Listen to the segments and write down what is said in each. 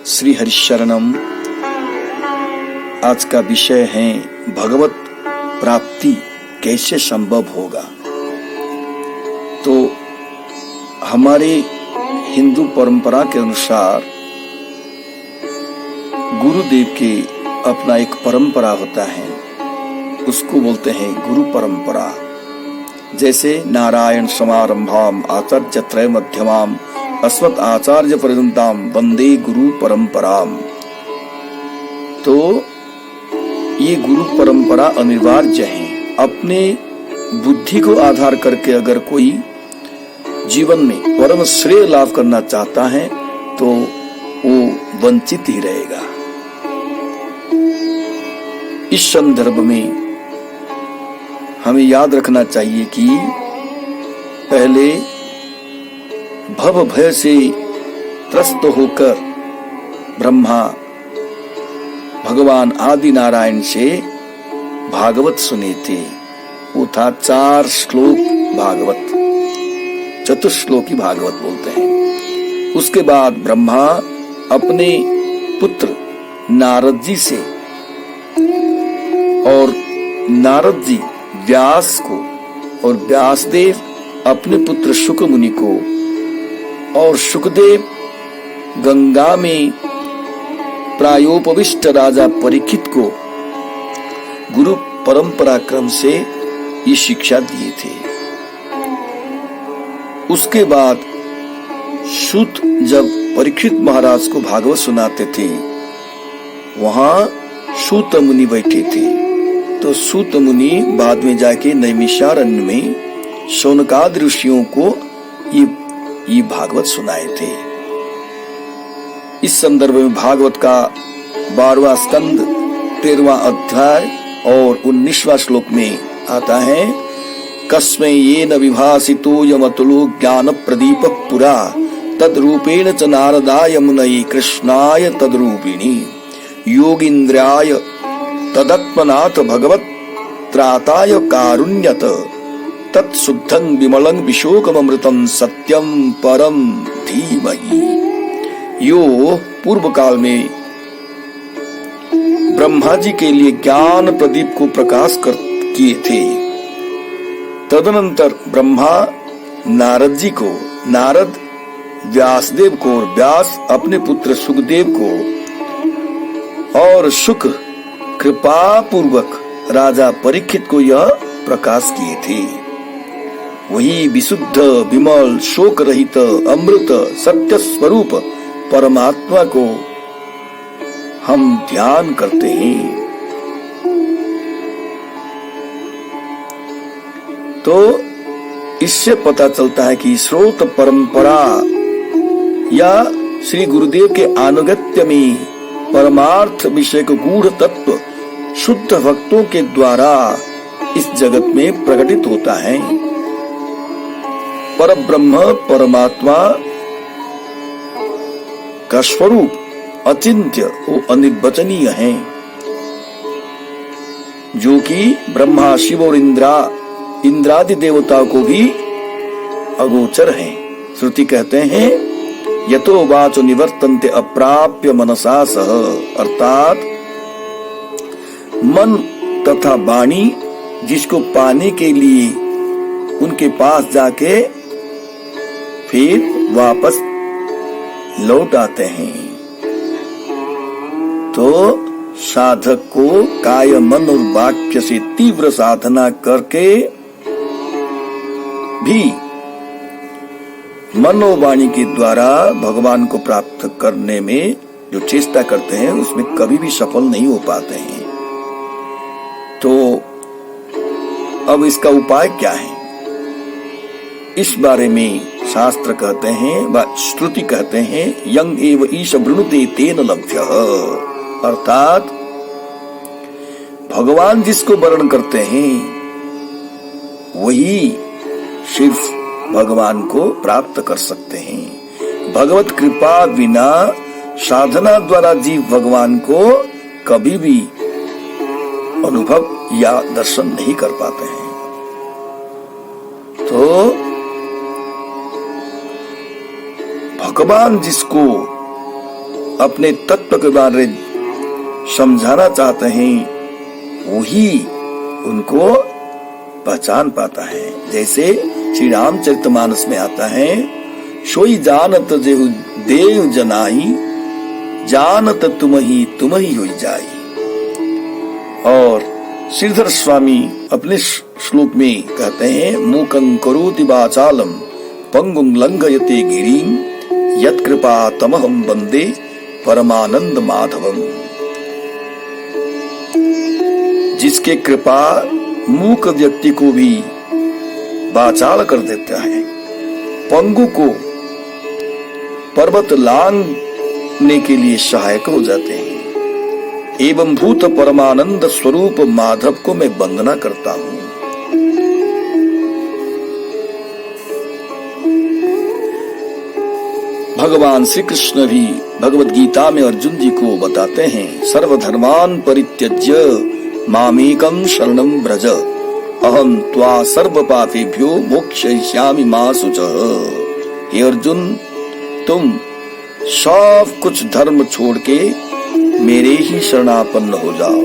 श्री हरिशरणम। आज का विषय है भगवत प्राप्ति कैसे संभव होगा। तो हमारे हिंदू परंपरा के अनुसार गुरुदेव के अपना एक परंपरा होता है, उसको बोलते हैं गुरु परंपरा। जैसे नारायण समारंभाम आचार्य त्रय मध्यमाम अस्मत् आचार्य पर्यंताम वंदे गुरु परंपराम। तो ये गुरु परंपरा अनिवार्य है। अपने बुद्धि को आधार करके अगर कोई जीवन में परम श्रेय लाभ करना चाहता है तो वो वंचित ही रहेगा। इस संदर्भ में हमें याद रखना चाहिए कि पहले भव भय से त्रस्त होकर ब्रह्मा भगवान आदि नारायण से भागवत सुने थे। वो था 4 श्लोक भागवत, चतुश्लोकी भागवत बोलते हैं। उसके बाद ब्रह्मा अपने पुत्र नारद जी से और नारद जी व्यास को और व्यासदेव अपने पुत्र शुक मुनि को और शुकदेव गंगा में प्रायोपविष्ट राजा परीक्षित को गुरु परंपरा क्रम से ये शिक्षा दिए थे। उसके बाद सूत जब परीक्षित महाराज को भागवत सुनाते थे, वहां सूत मुनि बैठे थे। तो सूत मुनि बाद में जाके नैमिषारण्य में शौनकादि ऋषियों को ये भागवत सुनाए थे। इस संदर्भ में भागवत का 12वां स्कंद 13वां अध्याय और 19वां श्लोक में आता है, कस्मै येन विभासितो यमतुलो ज्ञान प्रदीपक पुरा तद्रूपेण च नारदाय मुनये कृष्णाय तद्रूपिणी योगीन्द्राय तदत्मनाथ भगवत त्राताय कारुण्यत तत्शुद्धं विमलं विशोकमृतं सत्यं परम धीमहि। यो पूर्व काल में ब्रह्मा जी के लिए ज्ञान प्रदीप को प्रकाश किए थे। तदनंतर ब्रह्मा नारद जी को, नारद व्यासदेव को और व्यास अपने पुत्र सुखदेव को और शुक कृपा पूर्वक राजा परीक्षित को यह प्रकाश किए थे। वही विशुद्ध विमल शोक रहित अमृत सत्य स्वरूप परमात्मा को हम ध्यान करते हैं। तो इससे पता चलता है कि स्रोत परंपरा या श्री गुरुदेव के अनुगत्य में परमार्थ विषय को गूढ़ तत्व शुद्ध भक्तों के द्वारा इस जगत में प्रकटित होता है। पर ब्रह्म परमात्मा का स्वरूप अचिंत्य वो अनिर्वचनीय है, जो कि ब्रह्मा शिव और इंद्रादि देवताओं को भी अगोचर है। श्रुति कहते हैं यतो वाचो निवर्तन्ते अप्राप्य मनसा सह, अर्थात मन तथा वाणी जिसको पाने के लिए उनके पास जाके फिर वापस लौट आते हैं। तो साधक को काय मन और वाक्य से तीव्र साधना करके भी मनोवाणी के द्वारा भगवान को प्राप्त करने में जो चेष्टा करते हैं उसमें कभी भी सफल नहीं हो पाते हैं। तो अब इसका उपाय क्या है, इस बारे में शास्त्र कहते हैं व श्रुति कहते हैं यंग एव ईश वृणुते तेन लभ्यः, अर्थात भगवान जिसको वर्ण करते हैं वही सिर्फ भगवान को प्राप्त कर सकते हैं। भगवत कृपा बिना साधना द्वारा जीव भगवान को कभी भी अनुभव या दर्शन नहीं कर पाते हैं। तो भगवान जिसको अपने तत्व के बारे में समझाना चाहते हैं, वही उनको पहचान पाता है। जैसे श्री रामचरितमानस में आता है, सोई जानत जेहु देव जनाई, जानत तुम ही होई जाई। और श्रीधर स्वामी अपने श्लोक में कहते हैं, मूकं करोति वाचालम पंगुं लंघयते गिरिं, यत् कृपा तमहं वंदे परमानंद माधवम। जिसके कृपा मूक व्यक्ति को भी वाचाल कर देता है, पंगु को पर्वत लांघने के लिए सहायक हो जाते हैं। एवं भूत परमानंद स्वरूप माधव को मैं वंदना करता हूँ। भगवान श्री कृष्ण भी भगवत गीता में अर्जुन जी को बताते हैं, सर्वधर्मान परित्यज्य मामेकं शरणं व्रज, अहं त्वा सर्व पापेभ्यो मोक्षयिष्यामि मा शुचः। हे अर्जुन, तुम सब कुछ धर्म छोड़ के मेरे ही शरणापन्न हो जाओ,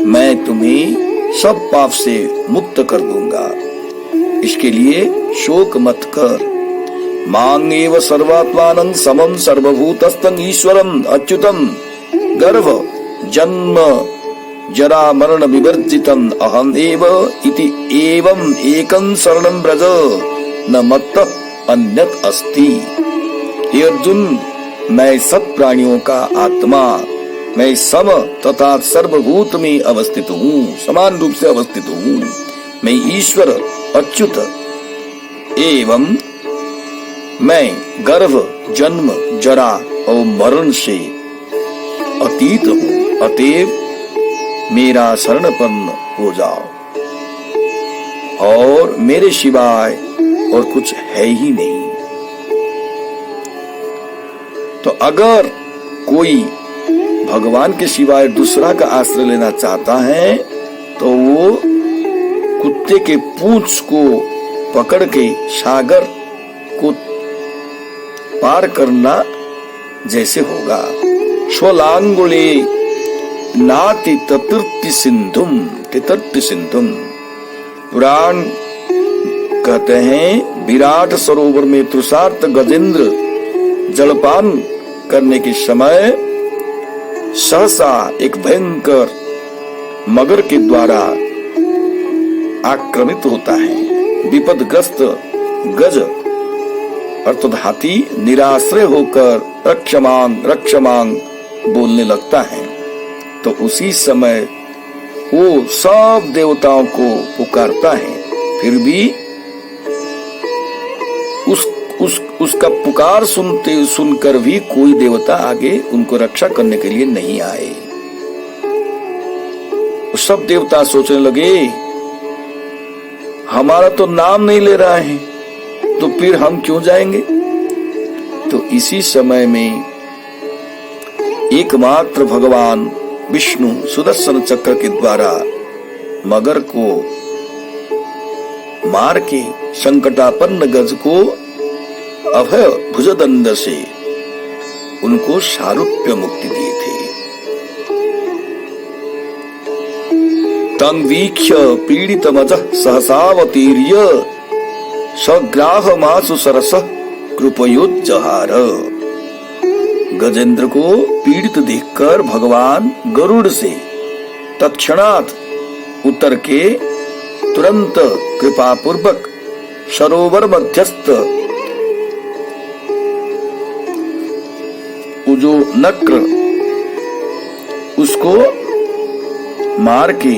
मैं तुम्हें सब पाप से मुक्त कर दूंगा। इसके लिए शोक मत कर। मां एव सर्वात्मानं समं सर्वभूतस्थं ईश्वरं अच्युतं गर्भ जन्म जरा मरण विवर्जितं अहम् एव इति एवं एकं शरणं व्रज, न मत्तः अन्यत् अस्ति। हे अर्जुन, मैं सब प्राणियों का आत्मा, मैं सम तथा सर्वभूत में अवस्थित हूँ, समान रूप से अवस्थित हूँ। मैं ईश्वर अच्युत एवं मैं गर्भ जन्म जरा और मरण से अतीत हूँ, अतएव मेरा शरणपन्न हो जाओ, और मेरे सिवाय और कुछ है ही नहीं। तो अगर कोई भगवान के सिवाय दूसरा का आश्रय लेना चाहता है, तो वो कुत्ते के पूंछ को पकड़ के सागर को पार करना जैसे होगा। स्वलांगुले नाति ततर्ति सिंधुम। पुराण कहते हैं, विराट सरोवर में तृषार्त गजेंद्र जलपान करने के समय सहसा एक भयंकर मगर के द्वारा आक्रमित होता है। विपदग्रस्त गज अर्थात हाथी निराश्रय होकर रक्षमांग बोलने लगता है। तो उसी समय वो सब देवताओं को पुकारता है, फिर भी उसका पुकार सुनकर भी कोई देवता आगे उनको रक्षा करने के लिए नहीं आए। सब देवता सोचने लगे, हमारा तो नाम नहीं ले रहा है, तो फिर हम क्यों जाएंगे। तो इसी समय में एकमात्र भगवान विष्णु सुदर्शन चक्र के द्वारा मगर को मार के संकटापन्न गज को अभय भुजदंड से उनको सारूप्य मुक्ति दिए थे। तं वीक्ष्य पीड़ितमजः सहसावतीर्य सग्राहमासु सरसः कृपयोज्जहार। गजेंद्र को पीड़ित देखकर भगवान गरुड़ से तत्क्षणात उतर के तुरंत कृपा पूर्वक सरोवर मध्यस्थ जो नक्र उसको मार के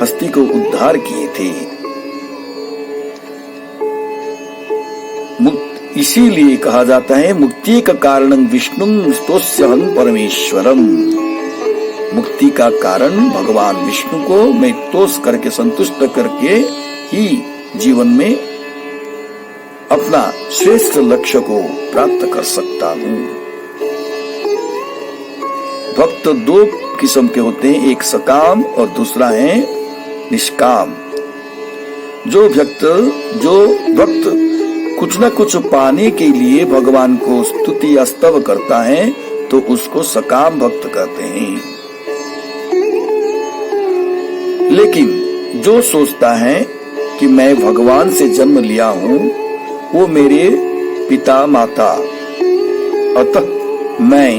हस्ती को उद्धार किए थे। इसीलिए कहा जाता है, मुक्ति का कारणं विष्णुं स्तोष्यहं परमेश्वरम। मुक्ति का कारण भगवान विष्णु को मैं तोष करके संतुष्ट करके ही जीवन में अपना श्रेष्ठ लक्ष्य को प्राप्त कर सकता हूँ। भक्त दो किस्म के होते हैं, एक सकाम और दूसरा है निष्काम। जो भक्त कुछ न कुछ पाने के लिए भगवान को स्तुति स्तव करता है, तो उसको सकाम भक्त कहते हैं। लेकिन जो सोचता है कि मैं भगवान से जन्म लिया हूं, वो मेरे पिता माता, अतः मैं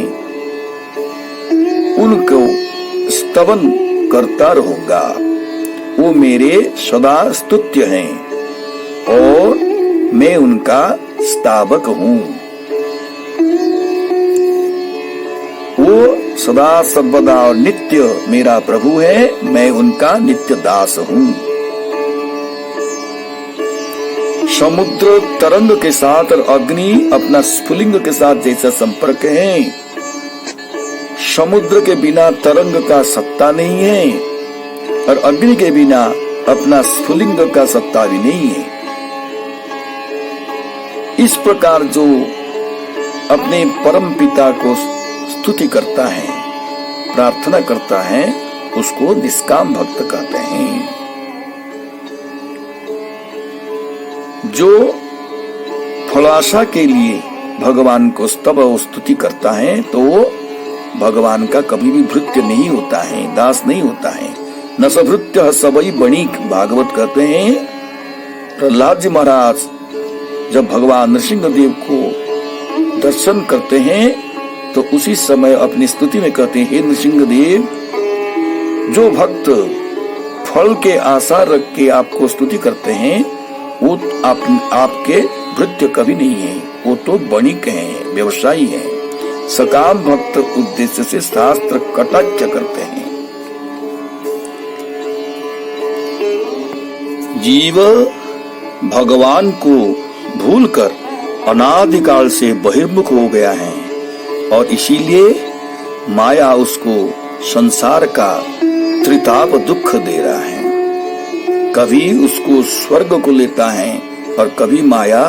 उनको स्तवन करता रहूंगा, वो मेरे सदा स्तुत्य हैं और मैं उनका स्थापक हूं। वो सदा सर्वदा और नित्य मेरा प्रभु है, मैं उनका नित्य दास हूं। समुद्र तरंग के साथ और अग्नि अपना स्फुलिंग के साथ जैसा संपर्क है, समुद्र के बिना तरंग का सत्ता नहीं है और अग्नि के बिना अपना स्फुलिंग का सत्ता भी नहीं है। इस प्रकार जो अपने परम पिता को स्तुति करता है, प्रार्थना करता है, उसको निष्काम भक्त कहते हैं। जो फलाशा के लिए भगवान को स्तव और स्तुति करता है, तो वो भगवान का कभी भी भृत्य नहीं होता है, दास नहीं होता है। न सभृत्य सबई बणिक, भागवत कहते हैं। प्रहलाद जी महाराज जब भगवान नृसिंहदेव को दर्शन करते हैं तो उसी समय अपनी स्तुति में कहते हैं, हे नृसिंहदेव, जो भक्त फल के आशा रख के आपको स्तुति करते हैं वो आपके भृत्य कभी नहीं है, वो तो बणिक हैं, व्यवसायी हैं। सकाम भक्त उद्देश्य से शास्त्र कटाक्ष करते हैं। जीव भगवान को भूलकर अनादिकाल से बहिर्मुख हो गया है और इसीलिए माया उसको संसार का त्रिताप दुख दे रहा है। कभी उसको स्वर्ग को लेता है और कभी माया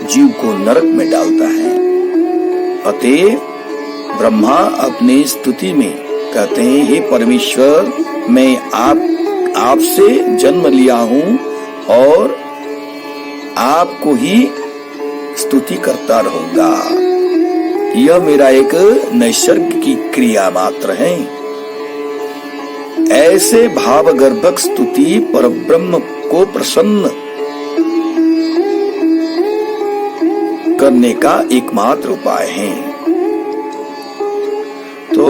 जीव को नरक में डालता है। अतएव ब्रह्मा अपनी स्तुति में कहते हैं, हे परमेश्वर, मैं आपसे जन्म लिया हूं और आपको ही स्तुति करता रहूंगा। यह मेरा एक नैसर्गिक की क्रिया मात्र है। ऐसे भाव गर्भक स्तुति परब्रह्म को प्रसन्न करने का एकमात्र उपाय है। तो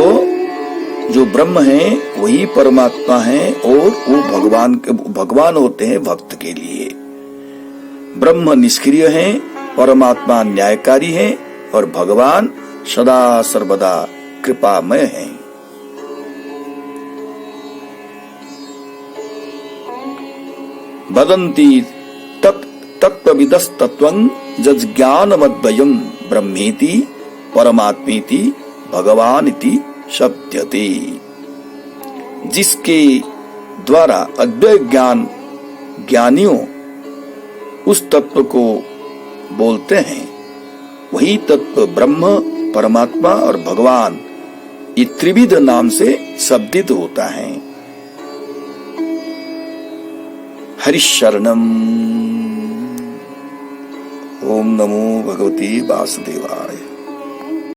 जो ब्रह्म है वही परमात्मा है और वो भगवान होते हैं भक्त के लिए। ब्रह्म निष्क्रिय है, परमात्मा न्यायकारी है और भगवान सदा सर्वदा कृपामय है। वदन्ति तत्त्वविदस्तत्त्वं जज्ञानमद्वयं ब्रह्मेति परमात्मेति भगवानिति शब्दते। जिसके द्वारा अद्वैत ज्ञान ज्ञानियों उस तत्व को बोलते हैं, वही तत्व ब्रह्म, परमात्मा और भगवान ये त्रिविध नाम से शब्दित होता है। हरिशरणम। ओम नमो भगवते वासुदेवाय।